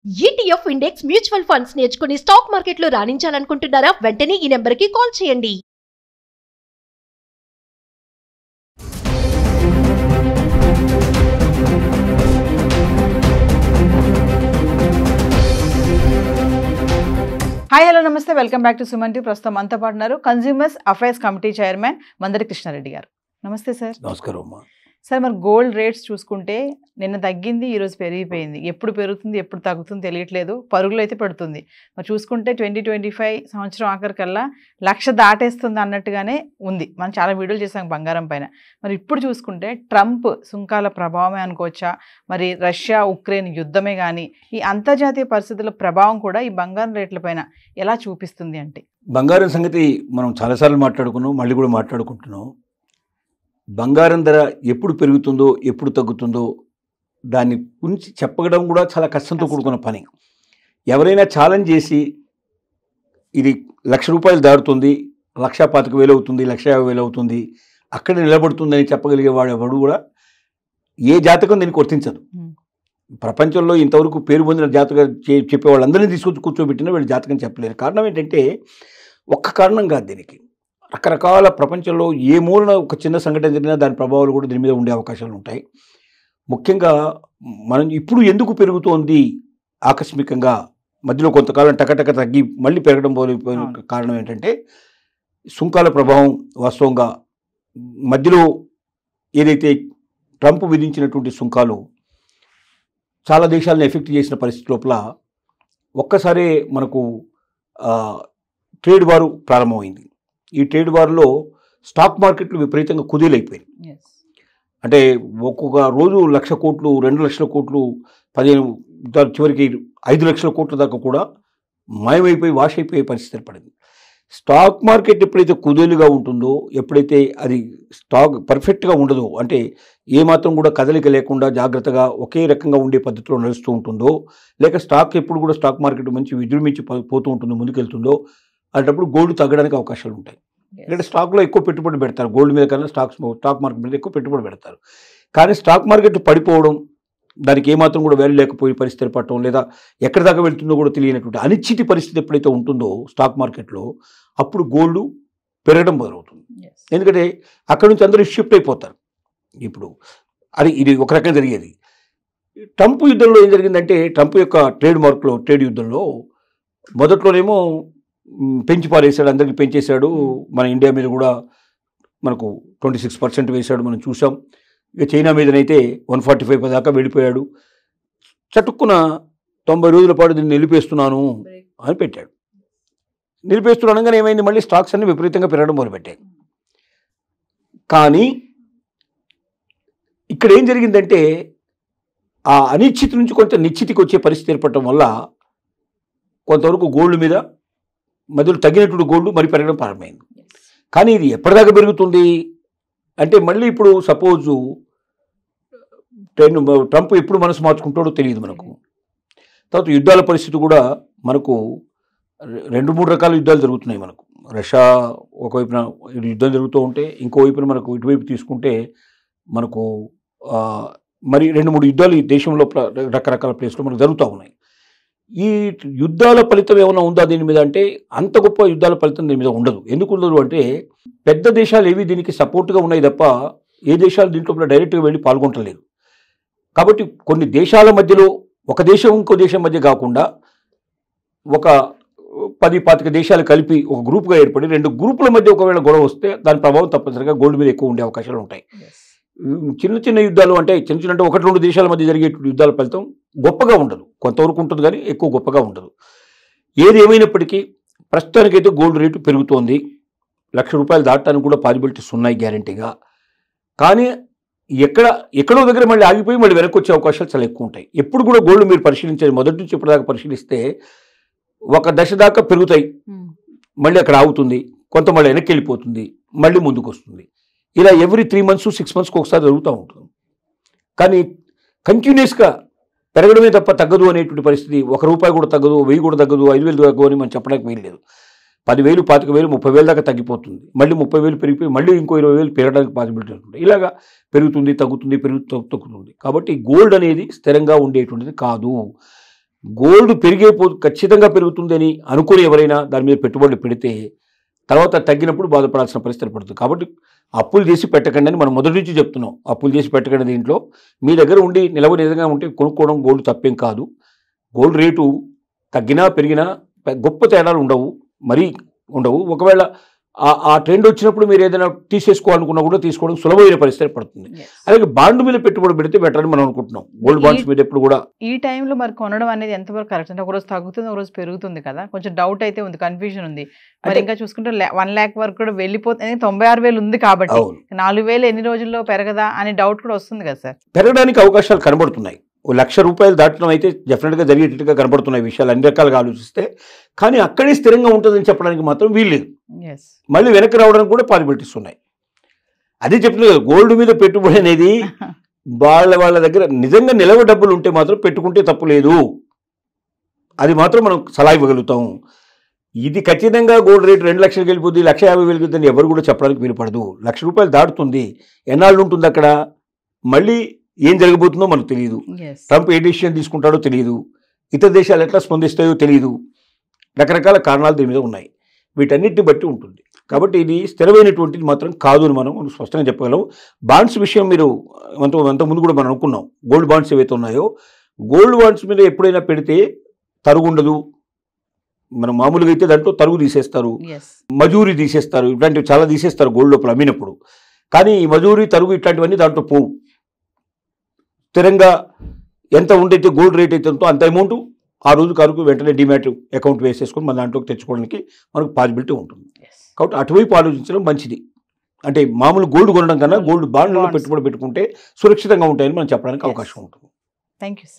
ETF index mutual funds నేర్చుకుని stock మార్కెట్లో రాణించాలనుకుంటున్నారా? వెంటనే ఈ నెంబర్కి కాల్ చేయండి. హాయ్ హలో నమస్తే, welcome back to Suman TV. ప్రస్తుతం మనతో పాటు ఉన్నారు consumers affairs committee chairman Mandari Krishna Reddy గారు. నమస్తే సార్. నమస్కారం అమ్మా. సార్, మరి గోల్డ్ రేట్స్ చూసుకుంటే నిన్న తగ్గింది, ఈరోజు పెరిగిపోయింది. ఎప్పుడు పెరుగుతుంది ఎప్పుడు తగ్గుతుంది తెలియట్లేదు, పరుగులు అయితే పెడుతుంది. మరి చూసుకుంటే 2025 సంవత్సరం ఆఖరికల్లా 1,00,000 దాటేస్తుంది అన్నట్టుగానే ఉంది. మనం చాలా వీడియోలు చేసాం బంగారం పైన. మరి ఇప్పుడు చూసుకుంటే ట్రంప్ సుంకాల ప్రభావమే అనుకోవచ్చా, మరి రష్యా ఉక్రెయిన్ యుద్ధమే కానీ ఈ అంతర్జాతీయ పరిస్థితుల ప్రభావం కూడా ఈ బంగారం రేట్ల పైన ఎలా చూపిస్తుంది అంటే? బంగారం సంగతి మనం చాలాసార్లు మాట్లాడుకున్నాం, మళ్ళీ కూడా మాట్లాడుకుంటున్నాం. బంగారం ధర ఎప్పుడు పెరుగుతుందో ఎప్పుడు తగ్గుతుందో దాన్ని గురించి చెప్పడం కూడా చాలా కష్టంతో కూడుకున్న పని. ఎవరైనా ఛాలెంజ్ చేసి ఇది 1,00,000 రూపాయలు దాటుతుంది, 1,25,000 అవుతుంది, 1,50,000 అవుతుంది, అక్కడ నిలబడుతుందని చెప్పగలిగే వాడు ఎవడు కూడా ఏ జాతకం దీనికి వర్తించదు. ప్రపంచంలో ఇంతవరకు పేరు పొందిన జాతకం చెప్పే వాళ్ళందరినీ తీసుకొచ్చి కూర్చోబెట్టినా వీళ్ళు జాతకం చెప్పలేరు. కారణం ఏంటంటే ఒక్క కారణం కాదు దీనికి. రకరకాల ప్రపంచంలో ఏ మూలన ఒక చిన్న సంఘటన జరిగినా దాని ప్రభావాలు కూడా దీని మీద ఉండే అవకాశాలు ఉంటాయి. ముఖ్యంగా మనం ఇప్పుడు ఎందుకు పెరుగుతోంది ఆకస్మికంగా, మధ్యలో కొంతకాలం టకటక తగ్గి మళ్ళీ పెరగడం పోలిపోయిన కారణం ఏంటంటే సుంకాల ప్రభావం. వాస్తవంగా మధ్యలో ఏదైతే ట్రంప్ విధించినటువంటి సుంకాలు చాలా దేశాలను ఎఫెక్ట్ చేసిన పరిస్థితి లోపల ఒక్కసారే మనకు ట్రేడ్ వారు ప్రారంభమైంది. ఈ ట్రేడ్ వార్లో స్టాక్ మార్కెట్లు విపరీతంగా కుదేలైపోయాయి. అంటే ఒక్కొక్క రోజు 1,00,000 కోట్లు, 2,00,000 కోట్లు, 15 చివరికి 5,00,000 కోట్ల దాకా కూడా మాయమైపోయి వాష్ అయిపోయే పరిస్థితి ఏర్పడింది. స్టాక్ మార్కెట్ ఎప్పుడైతే కుదేలుగా ఉంటుందో, ఎప్పుడైతే అది స్టాక్ పర్ఫెక్ట్గా ఉండదో, అంటే ఏమాత్రం కూడా కదలిక లేకుండా జాగ్రత్తగా ఒకే రకంగా ఉండే పద్ధతిలో నడుస్తూ ఉంటుందో, లేక స్టాక్ ఎప్పుడు కూడా స్టాక్ మార్కెట్ మంచి విజృంభించి పోతూ ఉంటుందో, ముందుకెళ్తుందో, అలాంటప్పుడు గోల్డ్ తగ్గడానికి అవకాశాలు ఉంటాయి. ఎందుకంటే స్టాక్లో ఎక్కువ పెట్టుబడి పెడతారు, గోల్డ్ మీద కన్నా స్టాక్ మార్కెట్ మీద ఎక్కువ పెట్టుబడి పెడతారు. కానీ స్టాక్ మార్కెట్ పడిపోవడం, దానికి ఏమాత్రం కూడా వాల్యూ లేకపోయే పరిస్థితి ఏర్పడటం, లేదా ఎక్కడి దాకా వెళ్తుందో కూడా తెలియనటువంటి అనిశ్చితి పరిస్థితి ఎప్పుడైతే ఉంటుందో స్టాక్ మార్కెట్లో, అప్పుడు గోల్డ్ పెరగడం మొదలవుతుంది. ఎందుకంటే అక్కడ నుంచి అందరూ షిఫ్ట్ అయిపోతారు. ఇప్పుడు ఇది ఒక రకంగా జరిగేది. ట్రంప్ యుద్ధంలో ఏం జరిగిందంటే, ట్రంప్ యొక్క ట్రేడ్ యుద్ధంలో మొదట్లోనేమో పెంచి పారేశాడు, అందరికీ పెంచేశాడు. మన ఇండియా మీద కూడా మనకు 26% వేశాడు, మనం చూసాం. ఇక చైనా మీదనైతే 145 దాకా వెళ్ళిపోయాడు. చటుక్కున 90 రోజుల పాటు దీన్ని నిలిపేస్తున్నాను అని పెట్టాడు. నిలిపేస్తున్నానగానే ఏమైంది, మళ్ళీ స్టాక్స్ అన్ని విపరీతంగా పెరగడం మొదలుపెట్టాయి. కానీ ఇక్కడ ఏం జరిగిందంటే, ఆ అనిశ్చితి నుంచి కొంత నిశ్చితికి వచ్చే పరిస్థితి ఏర్పడటం వల్ల కొంతవరకు గోల్డ్ మీద మధ్యలో తగ్గినటువంటి గోల్డ్ మరి పెరగడం ప్రారంభమైంది. కానీ ఇది ఎప్పటిదాకా పెరుగుతుంది అంటే, మళ్ళీ ఇప్పుడు సపోజు ట్రంప్ ఎప్పుడు మనసు మార్చుకుంటాడో తెలియదు మనకు. తర్వాత యుద్ధాల పరిస్థితి కూడా మనకు 2-3 రకాల యుద్ధాలు జరుగుతున్నాయి మనకు. రష్యా ఒకవైపున యుద్ధం జరుగుతూ ఉంటే, ఇంకోవైపున మనకు ఇటువైపు తీసుకుంటే మనకు మరి 2-3 యుద్ధాలు ఈ దేశంలో రకరకాల ప్లేస్లో మనకు జరుగుతూ ఉన్నాయి. ఈ యుద్ధాల ఫలితం ఏమైనా ఉందా దీని మీద అంటే, అంత గొప్ప యుద్ధాల ఫలితం దీని మీద ఉండదు. ఎందుకు ఉండదు అంటే, పెద్ద దేశాలు ఏవి దీనికి సపోర్ట్గా ఉన్నాయి తప్ప ఏ దేశాలు దీంట్లో డైరెక్ట్గా వెళ్ళి పాల్గొనలేదు. కాబట్టి కొన్ని దేశాల మధ్యలో, ఒక దేశం ఇంకో దేశం మధ్య కాకుండా ఒక 10-25 దేశాలు కలిపి ఒక గ్రూప్గా ఏర్పడి 2 గ్రూపుల మధ్య ఒకవేళ గొడవ వస్తే దాని ప్రభావం తప్పనిసరిగా గోల్డ్ మీద ఎక్కువ ఉండే అవకాశాలు ఉంటాయి. చిన్న యుద్ధాలు అంటే చిన్న 1-2 దేశాల మధ్య జరిగే యుద్ధాల ఫలితం గొప్పగా ఉండదు, కొంతవరకు ఉంటుంది కానీ ఎక్కువ గొప్పగా ఉండదు. ఏది ఏమైనప్పటికీ ప్రస్తుతానికైతే గోల్డ్ రేటు పెరుగుతోంది. 1,00,000 రూపాయలు దాటడానికి కూడా పాసిబిలిటీస్ ఉన్నాయి గ్యారంటీగా. కానీ ఎక్కడో దగ్గర మళ్ళీ ఆగిపోయి మళ్ళీ వెనక్కి వచ్చే అవకాశాలు చాలా ఎక్కువ ఉంటాయి. ఎప్పుడు కూడా గోల్డ్ మీరు పరిశీలించేది, మొదటి నుంచి ఇప్పటిదాకా పరిశీలిస్తే ఒక దశ దాకా పెరుగుతాయి, మళ్ళీ అక్కడ ఆగుతుంది, కొంత మళ్ళీ వెనక్కి వెళ్ళిపోతుంది, మళ్ళీ ముందుకు వస్తుంది. ఇలా ఎవ్రీ 3 months 6 monthsకి ఒకసారి జరుగుతూ ఉంటుంది. కానీ కంటిన్యూస్గా పెరగడమే తప్ప తగ్గదు అనేటువంటి పరిస్థితి, ₹1 కూడా తగ్గదు, 1000 కూడా తగ్గదు, 5000 తగ్గదు అని మనం చెప్పడానికి వీల్లేదు. 10,000, 25,000, 30,000 దాకా తగ్గిపోతుంది. మళ్ళీ 30,000 పెరిగిపోయి మళ్ళీ ఇంకో 20,000 పెరగడానికి పాసిబిలిటీ ఉంటుంది. ఇలాగా పెరుగుతుంది, తగ్గుతుంది, తగ్గుతుంది. కాబట్టి గోల్డ్ అనేది స్థిరంగా ఉండేటువంటిది కాదు. గోల్డ్ ఖచ్చితంగా పెరుగుతుంది అని అనుకుని ఎవరైనా దాని మీద పెట్టుబడులు పెడితే తర్వాత తగ్గినప్పుడు బాధపడాల్సిన పరిస్థితి పడుతుంది. కాబట్టి అప్పులు చేసి పెట్టకండి అని మనం మొదటి నుంచి చెప్తున్నాం. అప్పులు చేసి పెట్టకండి. దీంట్లో మీ దగ్గర ఉండి నిలవ నిజంగా ఉంటే కొనుక్కోవడం గోల్డ్ తప్పేం కాదు. గోల్డ్ రేటు తగ్గినా పెరిగినా గొప్ప తేడాలు మరీ ఉండవు. ఒకవేళ ఆ ట్రెండ్ వచ్చినప్పుడు మీరు ఏదైనా తీసేసుకోవాలనుకున్నా కూడా తీసుకోవడం సులభమైన పరిస్థితి పడుతుంది. అలాగే బాండ్ మీద పెట్టుబడి పెడితే బెటర్ అని మనం అనుకుంటున్నాం. గోల్డ్ బాండ్స్ మీద ఎప్పుడు కూడా ఈ టైంలో మరి కొనడం అనేది ఎంతవరకు కరెక్ట్? అంటే ఒకరోజు తగ్గుతుంది, ఒకరోజు పెరుగుతుంది కదా, కొంచెం డౌట్ అయితే ఉంది, కన్ఫ్యూజన్ ఉంది. మరి ఇంకా చూసుకుంటే 1 lakh వరకు కూడా వెళ్ళిపోతుంది. 96,000 ఉంది కాబట్టి 4,000 ఎన్ని రోజుల్లో పెరగదా అనే డౌట్ కూడా వస్తుంది కదా సార్. పెరగడానికి అవకాశాలు కనబడుతున్నాయి. ₹1,00,000 దాటడం అయితే డెఫినెట్గా జరిగేటట్టుగా కనబడుతున్నాయి విషయాలు అన్ని రకాలుగా ఆలోచిస్తే. కానీ అక్కడే స్థిరంగా ఉంటుందని చెప్పడానికి మాత్రం వీల్లేదు. మళ్ళీ వెనక్కి రావడానికి కూడా పాసిబిలిటీస్ ఉన్నాయి. అదే చెప్తుంది కదా, గోల్డ్ మీద పెట్టుబడి అనేది వాళ్ళ దగ్గర నిజంగా నిలవ డబ్బులు ఉంటే మాత్రం పెట్టుకుంటే తప్పు లేదు. అది మాత్రం మనం సలహా ఇవ్వగలుగుతాం. ఇది ఖచ్చితంగా గోల్డ్ రేట్ 2 లక్షలకు వెళ్ళిపోద్ది, 1,50,000 వెళ్ళిపోద్ది ఎవరు కూడా చెప్పడానికి వీలుపడదు. ₹1,00,000 దాటుతుంది. ఎన్నాళ్ళు ఉంటుంది అక్కడ, మళ్ళీ ఏం జరగబోతుందో మనకు తెలియదు. ట్రంప్ ఏ డెసిషన్ తీసుకుంటాడో తెలియదు. ఇతర దేశాలు ఎట్లా స్పందిస్తాయో తెలియదు. రకరకాల కారణాలు దీని మీద ఉన్నాయి. వీటన్నిటిని బట్టి ఉంటుంది. కాబట్టి ఇది స్థిరమైనటువంటిది మాత్రం కాదు అని మనం స్పష్టంగా చెప్పగలం. బాండ్స్ విషయం మీరు అంతకుముందు కూడా మనం అనుకున్నాం. గోల్డ్ బాండ్స్ ఏవైతే ఉన్నాయో, గోల్డ్ బాండ్స్ మీద ఎప్పుడైనా పెడితే తరుగు ఉండదు. మనం మామూలుగా అయితే దాంట్లో తరుగు తీసేస్తారు, మజూరీ తీసేస్తారు, ఇట్లాంటివి చాలా తీసేస్తారు గోల్డ్ లోపల అమ్మినప్పుడు. కానీ ఈ మజూరీ, తరుగు ఇట్లాంటివన్నీ దాంట్లో పోవు. స్థిరంగా ఎంత ఉండైతే గోల్డ్ రేట్ అయితే అంత అమౌంట్ ఆ రోజు కారుకు వెంటనే డిమాట్ అకౌంట్ వేసేసుకొని మన దాంట్లోకి తెచ్చుకోవడానికి మనకు పాసిబిలిటీ ఉంటుంది. కాబట్టి అటువైపు ఆలోచించడం మంచిది. అంటే మామూలు గోల్డ్ కొనడం కన్నా గోల్డ్ బాండ్లలో పెట్టుబడి పెట్టుకుంటే సురక్షితంగా ఉంటాయని మనం చెప్పడానికి అవకాశం ఉంటుంది. Thank you.